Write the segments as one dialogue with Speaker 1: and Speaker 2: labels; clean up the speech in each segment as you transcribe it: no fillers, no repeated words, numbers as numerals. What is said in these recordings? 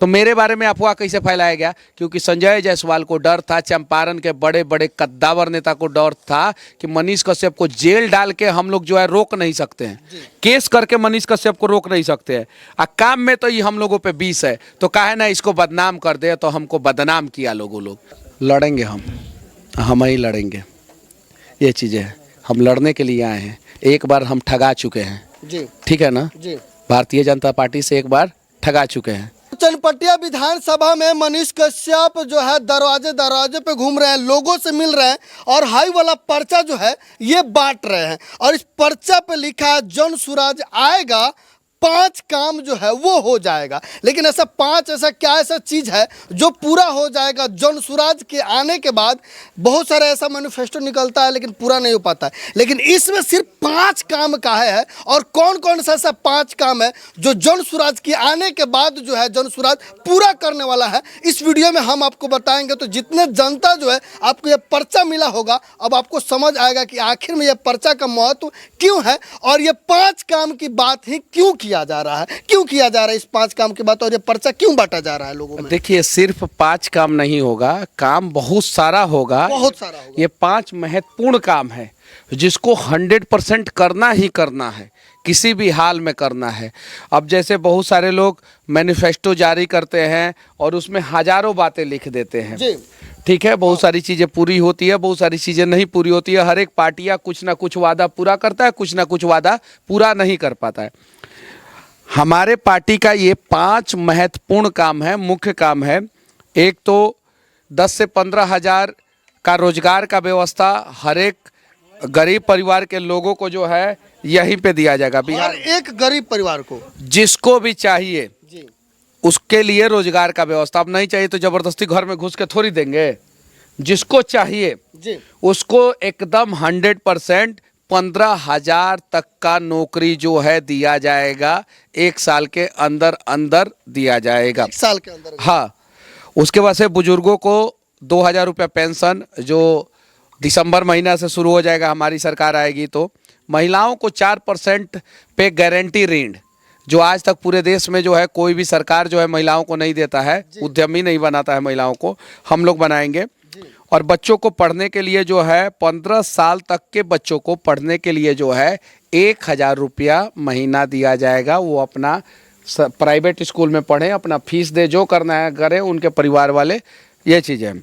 Speaker 1: तो मेरे बारे में अफवाह कैसे फैलाया गया? क्योंकि संजय जायसवाल को डर था, चंपारण के बड़े बड़े कद्दावर नेता को डर था कि मनीष कश्यप को जेल डाल के हम लोग जो है रोक नहीं सकते हैं, केस करके मनीष कश्यप को रोक नहीं सकते हैं। काम में तो ये हम लोगों पे 20 है, तो काहे ना इसको बदनाम कर दे। तो हमको बदनाम किया लोग लड़ेंगे, हम ही लड़ेंगे। ये चीज़ें हैं, हम लड़ने के लिए आए हैं। एक बार हम ठगा चुके हैं जी, ठीक है ना जी। भारतीय जनता पार्टी से एक बार ठगा चुके हैं।
Speaker 2: चनपटिया विधानसभा में मनीष कश्यप जो है दरवाजे दरवाजे पे घूम रहे हैं, लोगों से मिल रहे हैं और हाई वाला पर्चा जो है ये बांट रहे हैं। और इस पर्चा पे लिखा है जन सुराज आएगा, 5 काम जो है वो हो जाएगा। लेकिन ऐसा क्या ऐसा चीज है जो पूरा हो जाएगा जन सुराज के आने के बाद? बहुत सारा ऐसा मैनिफेस्टो निकलता है लेकिन पूरा नहीं हो पाता है। लेकिन इसमें सिर्फ 5 काम का है। और कौन कौन सा ऐसा 5 काम है जो जन सुराज के आने के बाद जो है जन सुराज पूरा करने वाला है, इस वीडियो में हम आपको बताएंगे। तो जितने जनता जो है आपको यह पर्चा मिला होगा, अब आपको समझ आएगा कि आखिर में यह पर्चा का महत्व क्यों है और ये 5 काम की बात ही क्यों किया जा रहा है, क्यों किया जा रहा है इस 5 काम की बात, और ये पर्चा क्यों बांटा जा रहा है लोगों में।
Speaker 1: देखिए, सिर्फ 5 काम नहीं होगा, काम बहुत सारा होगा, बहुत सारा होगा। ये 5 महत्वपूर्ण काम है जिसको 100% करना ही करना है, किसी भी हाल में करना है। अब जैसे बहुत सारे लोग मैनिफेस्टो जारी करते हैं और उसमें हजारों बातें लिख देते हैं, ठीक है, बहुत सारी चीज़ें पूरी होती है, बहुत सारी चीज़ें नहीं पूरी होती है। हर एक पार्टियां कुछ ना कुछ वादा पूरा करता है, कुछ ना कुछ वादा पूरा नहीं कर पाता है। हमारे पार्टी का ये 5 महत्वपूर्ण काम है, मुख्य काम है। एक तो 10 से 15 हज़ार का रोजगार का व्यवस्था हर एक गरीब परिवार के लोगों को जो है यहीं पे दिया जाएगा। बिहार
Speaker 2: एक गरीब परिवार को
Speaker 1: जिसको भी चाहिए जी, उसके लिए रोजगार का व्यवस्था। अब नहीं चाहिए तो जबरदस्ती घर में घुस के थोड़ी देंगे। जिसको चाहिए जी, उसको एकदम 100% 15,000 तक का नौकरी जो है दिया जाएगा। 1 साल के अंदर अंदर दिया जाएगा, 1 साल के अंदर। हाँ, उसके बाद से बुजुर्गों को 2,000 रुपये पेंशन जो दिसंबर महीना से शुरू हो जाएगा, हमारी सरकार आएगी तो। महिलाओं को 4% पे गारंटी ऋण, जो आज तक पूरे देश में जो है कोई भी सरकार जो है महिलाओं को नहीं देता है, उद्यमी नहीं बनाता है महिलाओं को, हम लोग बनाएंगे। और बच्चों को पढ़ने के लिए जो है 15 साल तक के बच्चों को पढ़ने के लिए जो है 1,000 रुपया महीना दिया जाएगा। वो अपना प्राइवेट स्कूल में पढ़ें, अपना फीस दे, जो करना है करें, उनके परिवार वाले। ये चीज़ें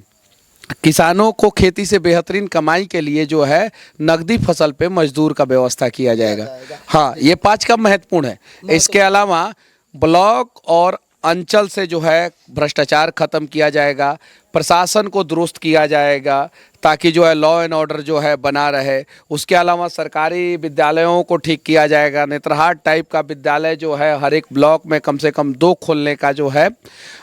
Speaker 1: किसानों को खेती से बेहतरीन कमाई के लिए जो है नकदी फसल पे मजदूर का व्यवस्था किया जाएगा। हाँ, ये 5 काम महत्वपूर्ण है। इसके अलावा ब्लॉक और अंचल से जो है भ्रष्टाचार खत्म किया जाएगा, प्रशासन को दुरुस्त किया जाएगा ताकि जो है लॉ एंड ऑर्डर जो है बना रहे। उसके अलावा सरकारी विद्यालयों को ठीक किया जाएगा। नेत्रहाट टाइप का विद्यालय जो है हर एक ब्लॉक में कम से कम 2 खोलने का जो है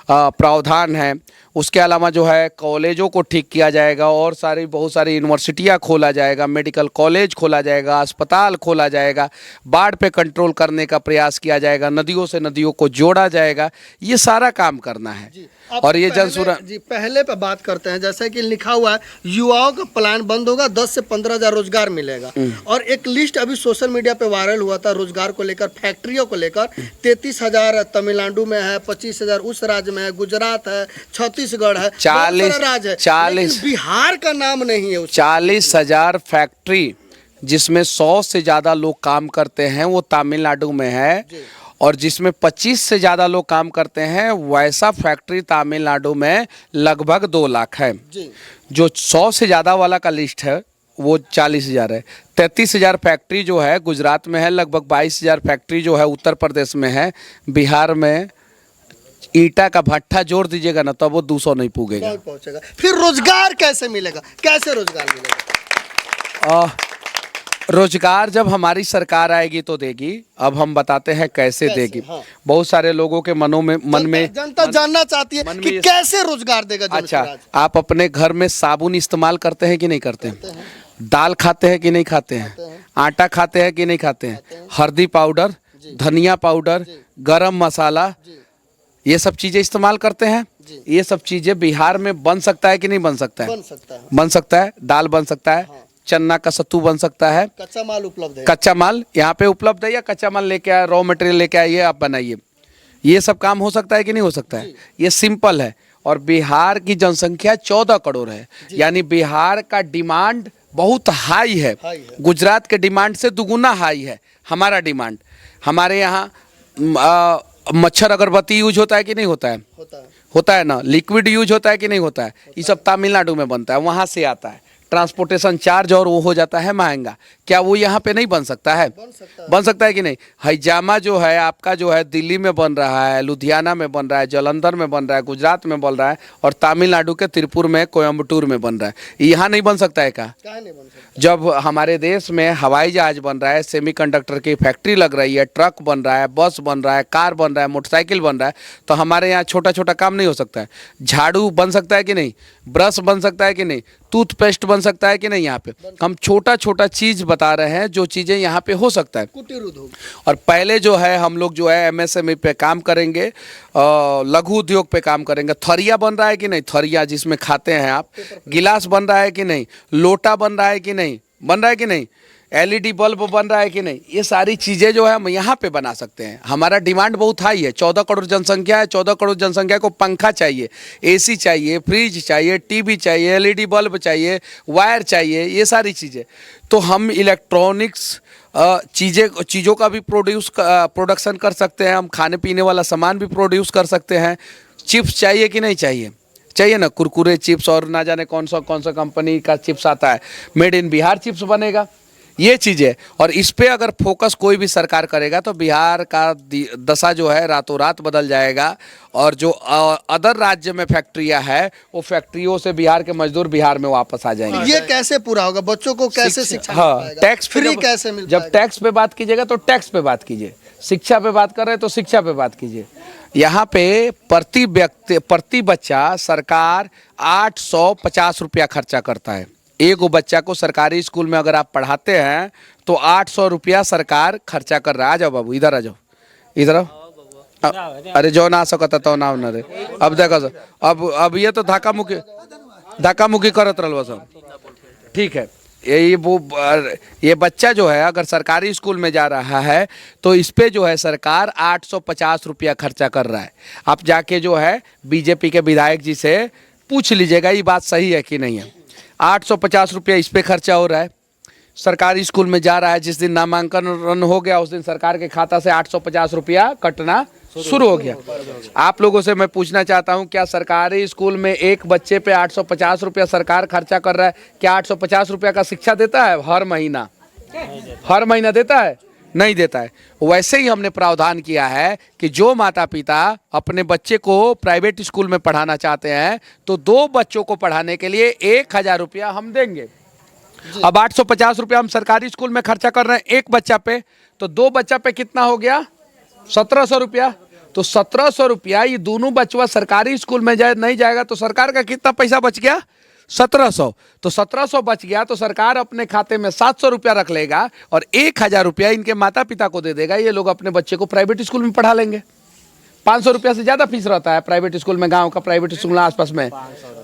Speaker 1: प्रावधान है। उसके अलावा जो है कॉलेजों को ठीक किया जाएगा और बहुत सारी यूनिवर्सिटियां खोला जाएगा, मेडिकल कॉलेज खोला जाएगा, अस्पताल खोला जाएगा, बाढ़ पे कंट्रोल करने का प्रयास किया जाएगा, नदियों से नदियों को जोड़ा जाएगा। ये सारा काम करना है। और ये
Speaker 2: जी, पहले पे बात करते हैं, जैसे कि लिखा हुआ है युवाओं का प्लान बंद होगा, 10 से 15 हज़ार रोजगार मिलेगा। और एक लिस्ट अभी सोशल मीडिया पे वायरल हुआ था रोजगार को लेकर, फैक्ट्रियों को लेकर। 33,000 तमिलनाडु में है, 25,000 उस राज्य में है, गुजरात है, छत्तीसगढ़ है,
Speaker 1: 40
Speaker 2: राज्य है,
Speaker 1: 40
Speaker 2: बिहार का नाम नहीं है।
Speaker 1: 40,000 फैक्ट्री जिसमें 100 से ज़्यादा लोग काम करते हैं वो तमिलनाडु में है, और जिसमें 25 से ज़्यादा लोग काम करते हैं वैसा फैक्ट्री तमिलनाडु में लगभग 2 लाख है। जो 100 से ज़्यादा वाला का लिस्ट है वो 40,000 है। 33,000 फैक्ट्री जो है गुजरात में है, लगभग 22,000 फैक्ट्री जो है उत्तर प्रदेश में है। बिहार में ईटा का भट्ठा जोड़ दीजिएगा ना तब वो 200 नहीं पूगेगा।
Speaker 2: फिर रोजगार कैसे मिलेगा, कैसे रोजगार मिलेगा?
Speaker 1: रोजगार जब हमारी सरकार आएगी तो देगी। अब हम बताते हैं कैसे देगी। हाँ। बहुत सारे लोगों के मन में
Speaker 2: जनता जानना चाहती है कि कैसे रोजगार देगा।
Speaker 1: अच्छा, आप अपने घर में साबुन इस्तेमाल करते हैं कि नहीं करते हैं? दाल खाते हैं कि नहीं खाते हैं? आटा खाते हैं कि नहीं खाते हैं? हल्दी पाउडर, धनिया पाउडर, गरम मसाला, ये सब चीजें इस्तेमाल करते हैं। ये सब चीजें बिहार में बन सकता है कि नहीं बन सकता है? बन सकता है। दाल बन सकता है, चन्ना का सत्तू बन सकता है।
Speaker 2: कच्चा माल उपलब्ध है।
Speaker 1: कच्चा माल यहाँ पे उपलब्ध है, या कच्चा माल लेके आए, रॉ मटेरियल लेके आइए, आप बनाइए। ये सब काम हो सकता है कि नहीं हो सकता है? ये सिंपल है। और बिहार की जनसंख्या 14 करोड़ है, यानी बिहार का डिमांड बहुत हाई है। गुजरात के डिमांड से दुगुना हाई है हमारा डिमांड। हमारे यहाँ मच्छर अगरबत्ती यूज होता है कि नहीं होता है? होता है ना। लिक्विड यूज होता है कि नहीं होता है? ये सब तमिलनाडु में बनता है, वहाँ से आता है। ट्रांसपोर्टेशन चार्ज और वो हो जाता है महंगा। क्या वो यहाँ पे नहीं बन सकता है? बन सकता है कि नहीं? हिजामा जो है आपका, जो है दिल्ली में बन रहा है, लुधियाना में बन रहा है, जालंधर में बन रहा है, गुजरात में बन रहा है, और तमिलनाडु के तिरुपुर में, कोयम्बटूर में बन रहा है। यहाँ नहीं बन सकता है क्या?
Speaker 2: नहीं बन सकता।
Speaker 1: जब हमारे देश में हवाई जहाज बन रहा है, सेमीकंडक्टर की फैक्ट्री लग रही है, ट्रक बन रहा है, बस बन रहा है, कार बन रहा है, मोटरसाइकिल बन रहा है, तो हमारे यहाँ छोटा छोटा काम नहीं हो सकता है? झाड़ू बन सकता है कि नहीं? ब्रश बन सकता है कि नहीं? टूथपेस्ट बन सकता है कि नहीं? यहाँ पे हम छोटा छोटा चीज बता रहे हैं, जो चीजें यहाँ पे हो सकता है।
Speaker 2: कुटीर उद्योग।
Speaker 1: और पहले जो है हम लोग जो है MSME पे काम करेंगे, लघु उद्योग पे काम करेंगे। थरिया बन रहा है कि नहीं? थरिया जिसमें खाते हैं आप। गिलास बन रहा है कि नहीं? लोटा बन रहा है कि नहीं? बन रहा है कि नहीं? LED बल्ब बन रहा है कि नहीं? ये सारी चीज़ें जो है हम यहाँ पे बना सकते हैं। हमारा डिमांड बहुत हाई है। 14 करोड़ जनसंख्या है। 14 करोड़ जनसंख्या को पंखा चाहिए, AC चाहिए, फ्रिज चाहिए, TV चाहिए, LED बल्ब चाहिए, वायर चाहिए, ये सारी चीज़ें। तो हम इलेक्ट्रॉनिक्स चीज़ों का भी प्रोडक्शन कर सकते हैं। हम खाने पीने वाला सामान भी प्रोड्यूस कर सकते हैं। चिप्स चाहिए कि नहीं चाहिए? चाहिए ना। कुरकुरे चिप्स और ना जाने कौन सा कंपनी का चिप्स आता है, मेड इन बिहार चिप्स बनेगा। ये चीज़ें, और इस पे अगर फोकस कोई भी सरकार करेगा तो बिहार का दशा जो है रातों रात बदल जाएगा। और जो अदर राज्य में फैक्ट्रियां है, वो फैक्ट्रियों से बिहार के मजदूर बिहार में वापस आ जाएंगे।
Speaker 2: ये कैसे पूरा होगा? बच्चों को कैसे शिक्षा मिल
Speaker 1: हाँ,
Speaker 2: पाएगा?
Speaker 1: टैक्स
Speaker 2: फ्री कैसे मिल
Speaker 1: जब टैक्स पे बात कीजिएगा तो टैक्स पे बात कीजिए। शिक्षा पे बात कर रहे हैं तो शिक्षा पे बात कीजिए। यहाँ पे प्रति बच्चा सरकार 850 रुपया खर्चा करता है। एक बच्चा को सरकारी स्कूल में अगर आप पढ़ाते हैं तो 800 रुपया सरकार खर्चा कर रहा है। आ जाओ बाबू, इधर आ जाओ, इधर आओ। अरे जो ना सकता तो ना रे। अब देखो, अब ये तो धक्का मुक्की करत रहो सब। ठीक है, ये बच्चा जो है अगर सरकारी स्कूल में जा रहा है तो इस पे जो है सरकार 850 रुपया खर्चा कर रहा है। आप जाके जो है बीजेपी के विधायक जी से पूछ लीजिएगा ये बात सही है कि नहीं है। 850 रुपया इस पे खर्चा हो रहा है। सरकारी स्कूल में जा रहा है, जिस दिन नामांकन रन हो गया उस दिन सरकार के खाता से 850 रुपया कटना शुरू हो गया। आप लोगों से मैं पूछना चाहता हूं, क्या सरकारी स्कूल में एक बच्चे पे 850 रुपया सरकार खर्चा कर रहा है? क्या 850 रुपया का शिक्षा देता है हर महीना? हर महीना देता है? नहीं देता है। वैसे ही हमने प्रावधान किया है कि जो माता पिता अपने बच्चे को प्राइवेट स्कूल में पढ़ाना चाहते हैं तो 2 बच्चों को पढ़ाने के लिए 1000 रुपया हम देंगे। अब 850 रुपया हम सरकारी स्कूल में खर्चा कर रहे हैं एक बच्चा पे, तो 2 बच्चा पे कितना हो गया? 1700 रुपया। तो 1700 रुपया ये दोनों बच्चा सरकारी स्कूल में नहीं जाएगा तो सरकार का कितना पैसा बच गया? 1700। तो 1700 बच गया तो सरकार अपने खाते में 700 रुपया रख लेगा और 1000 रुपया इनके माता पिता को दे देगा। ये लोग अपने बच्चे को प्राइवेट स्कूल में पढ़ा लेंगे। 500 रुपया से ज़्यादा फीस रहता है प्राइवेट स्कूल में। गांव का प्राइवेट स्कूल आसपास में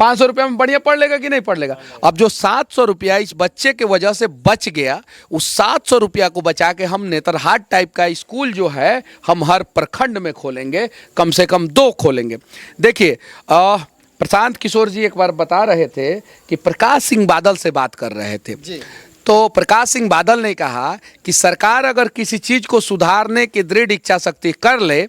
Speaker 1: 500 रुपया में बढ़िया पढ़ लेगा कि नहीं पढ़ लेगा? अब जो 700 रुपया इस बच्चे के वजह से बच गया, उस 700 रुपया को बचा के हम नेतरहाट टाइप का स्कूल जो है हम हर प्रखंड में खोलेंगे, कम से कम 2 खोलेंगे। देखिए प्रशांत किशोर जी एक बार बता रहे थे कि प्रकाश सिंह बादल से बात कर रहे थे जी। तो प्रकाश सिंह बादल ने कहा कि सरकार अगर किसी चीज़ को सुधारने की दृढ़ इच्छा शक्ति कर ले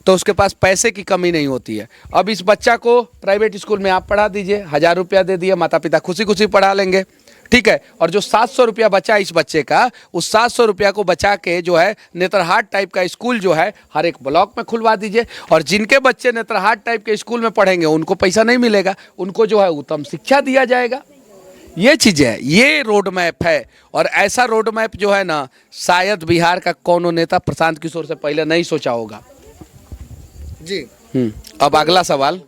Speaker 1: तो उसके पास पैसे की कमी नहीं होती है। अब इस बच्चा को प्राइवेट स्कूल में आप पढ़ा दीजिए, 1000 रुपया दे दिए, माता पिता खुशी खुशी पढ़ा लेंगे, ठीक है। और जो 700 रुपया बचा इस बच्चे का, उस 700 रुपया को बचा के जो है नेतरहाट टाइप का स्कूल जो है हर एक ब्लॉक में खुलवा दीजिए। और जिनके बच्चे नेतरहाट टाइप के स्कूल में पढ़ेंगे उनको पैसा नहीं मिलेगा, उनको जो है उत्तम शिक्षा दिया जाएगा। ये चीज़ है, ये रोड मैप है। और ऐसा रोड मैप जो है ना, शायद बिहार का कोनो नेता प्रशांत किशोर से पहले नहीं सोचा होगा
Speaker 2: जी।
Speaker 1: अब अगला सवाल।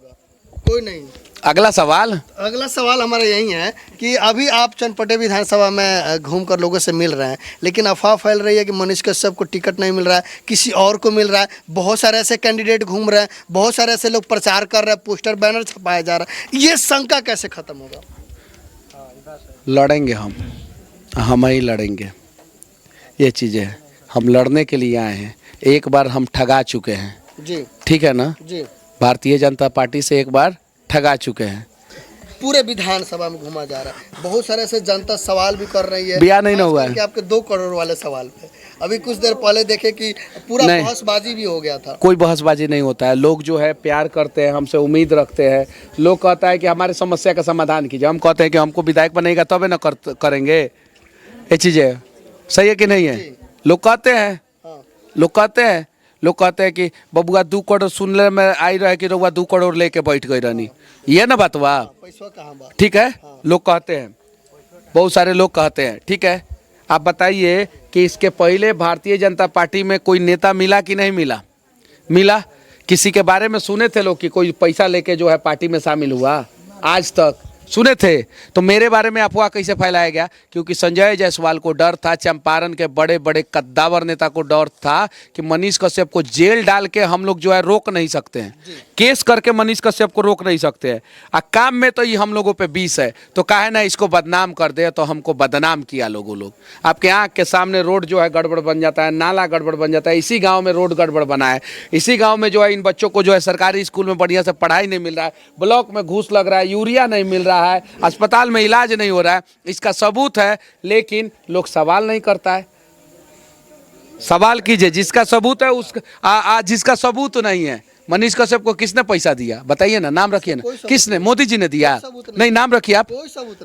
Speaker 2: कोई नहीं,
Speaker 1: अगला सवाल
Speaker 2: हमारा यही है कि अभी आप चनपटे विधानसभा में घूमकर लोगों से मिल रहे हैं, लेकिन अफवाह फैल रही है कि मनीष कश्यप को टिकट नहीं मिल रहा है, किसी और को मिल रहा है। बहुत सारे ऐसे कैंडिडेट घूम रहे हैं, बहुत सारे ऐसे लोग प्रचार कर रहे हैं, पोस्टर बैनर छपाया जा रहा है। ये शंका कैसे खत्म होगा?
Speaker 1: लड़ेंगे हम ही लड़ेंगे। ये चीज़ें हम लड़ने के लिए आए हैं। एक बार हम ठगा चुके हैं जी, ठीक है ना,
Speaker 2: जी
Speaker 1: भारतीय जनता पार्टी से एक बार ठगा चुके हैं।
Speaker 2: पूरे विधानसभा में घुमा जा रहा है, बहुत सारे ऐसे जनता सवाल भी कर रही है,
Speaker 1: बयान नहीं ना
Speaker 2: खास
Speaker 1: हुआ है।
Speaker 2: करके आपके 2 करोड़ वाले सवाल पे अभी कुछ देर पहले देखे कि पूरा
Speaker 1: नहीं।
Speaker 2: बहसबाजी भी हो गया था।
Speaker 1: कोई बहसबाजी नहीं होता है। लोग जो है प्यार करते हैं, हमसे उम्मीद रखते हैं। लोग कहता है कि हमारे समस्या का समाधान कीजिए, हम कहते हैं कि हमको विधायक बनेगा तबे ना करेंगे। ये चीज़ें सही है कि नहीं है? लोग कहते हैं,
Speaker 2: हाँ
Speaker 1: लोग कहते हैं कि बबुआ 2 करोड़ सुनने में आई रहे कि रउआ 2 करोड़ लेके बैठ गई रहनी, ये ना बात बा।
Speaker 2: पैसा कहाँ बा?
Speaker 1: ठीक है, लोग कहते हैं, बहुत सारे लोग कहते हैं। ठीक है, आप बताइए कि इसके पहले भारतीय जनता पार्टी में कोई नेता मिला कि नहीं मिला? मिला? किसी के बारे में सुने थे लोग कि कोई पैसा लेके जो है पार्टी में शामिल हुआ? आज तक सुने थे? तो मेरे बारे में अफवाह कैसे फैलाया गया? क्योंकि संजय जायसवाल को डर था, चंपारण के बड़े बड़े कद्दावर नेता को डर था कि मनीष कश्यप को जेल डाल के हम लोग जो है रोक नहीं सकते हैं, केस करके मनीष कश्यप को रोक नहीं सकते हैं। काम में तो ये हम लोगों पे 20 है, तो काहे ना इसको बदनाम कर दे। तो हमको बदनाम किया लोग। आपके आँख के सामने रोड जो है गड़बड़ बन जाता है, नाला गड़बड़ बन जाता है। इसी गाँव में रोड गड़बड़ बना है, इसी गाँव में जो है इन बच्चों को जो है सरकारी स्कूल में बढ़िया से पढ़ाई नहीं मिल रहा है, ब्लॉक में घूस लग रहा है, यूरिया नहीं मिल रहा है, अस्पताल में इलाज नहीं हो रहा है। इसका सबूत है, लेकिन लोग सवाल नहीं करता है। सवाल कीजिए, जिसका सबूत है उसका जिसका सबूत नहीं है। मनीष कश्यप को किसने पैसा दिया बताइए ना, नाम रखिए ना। किसने? मोदी जी ने दिया? नहीं, नाम रखिए आप।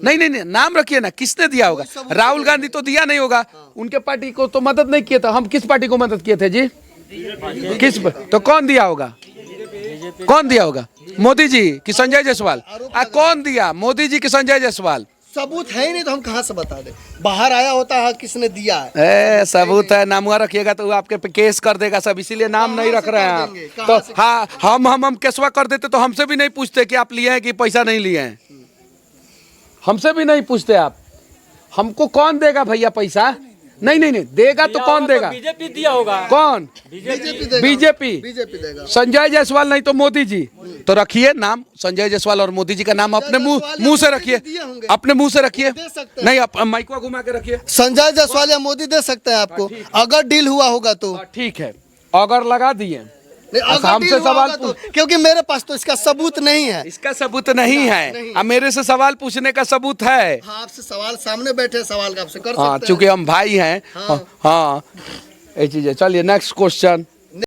Speaker 1: नहीं, नाम रखिए ना, किसने दिया होगा? राहुल गांधी तो दिया नहीं होगा, उनके पार्टी को तो मदद नहीं किया था। हम किस पार्टी को मदद किए थे जी? किस तो कौन दिया होगा? कौन दिया होगा? मोदी जी कि संजय जायसवाल? कौन दिया? मोदी जी कि संजय जायसवाल?
Speaker 2: सबूत है ही नहीं तो हम कहाँ से बता दें? बाहर आया होता है किसने दिया है।
Speaker 1: सबूत है, नामुआ रखिएगा तो वो आपके पे केस कर देगा सब, इसीलिए नाम नहीं रख रहे हैं आप। तो हाँ, हम केसवा कर देते तो हमसे भी नहीं पूछते कि आप लिए हैं कि पैसा नहीं लिए हैं। हमसे भी नहीं पूछते आप। हमको कौन देगा भैया पैसा? नहीं, देगा तो कौन देगा?
Speaker 3: बीजेपी दिया होगा।
Speaker 1: कौन?
Speaker 2: बीजेपी
Speaker 1: देगा। संजय जायसवाल नहीं तो मोदी जी। तो रखिए नाम, संजय जायसवाल और मोदी जी का नाम अपने मुंह से रखिए, अपने मुंह से रखिए। नहीं, माइक घुमा के रखिए।
Speaker 2: संजय जायसवाल या मोदी दे सकते हैं आपको, अगर डील हुआ होगा तो।
Speaker 1: ठीक है, अगर लगा दिए
Speaker 2: हमसे सवाल क्योंकि मेरे पास तो इसका सबूत नहीं है।
Speaker 1: इसका सबूत नहीं है। अब मेरे से सवाल पूछने का सबूत है।
Speaker 2: हाँ, आपसे सवाल सामने बैठे, सवाल आपसे कर सकते
Speaker 1: हाँ,
Speaker 2: हैं।
Speaker 1: चूंकि हम भाई हैं। हाँ, ये चीज है। चलिए नेक्स्ट क्वेश्चन।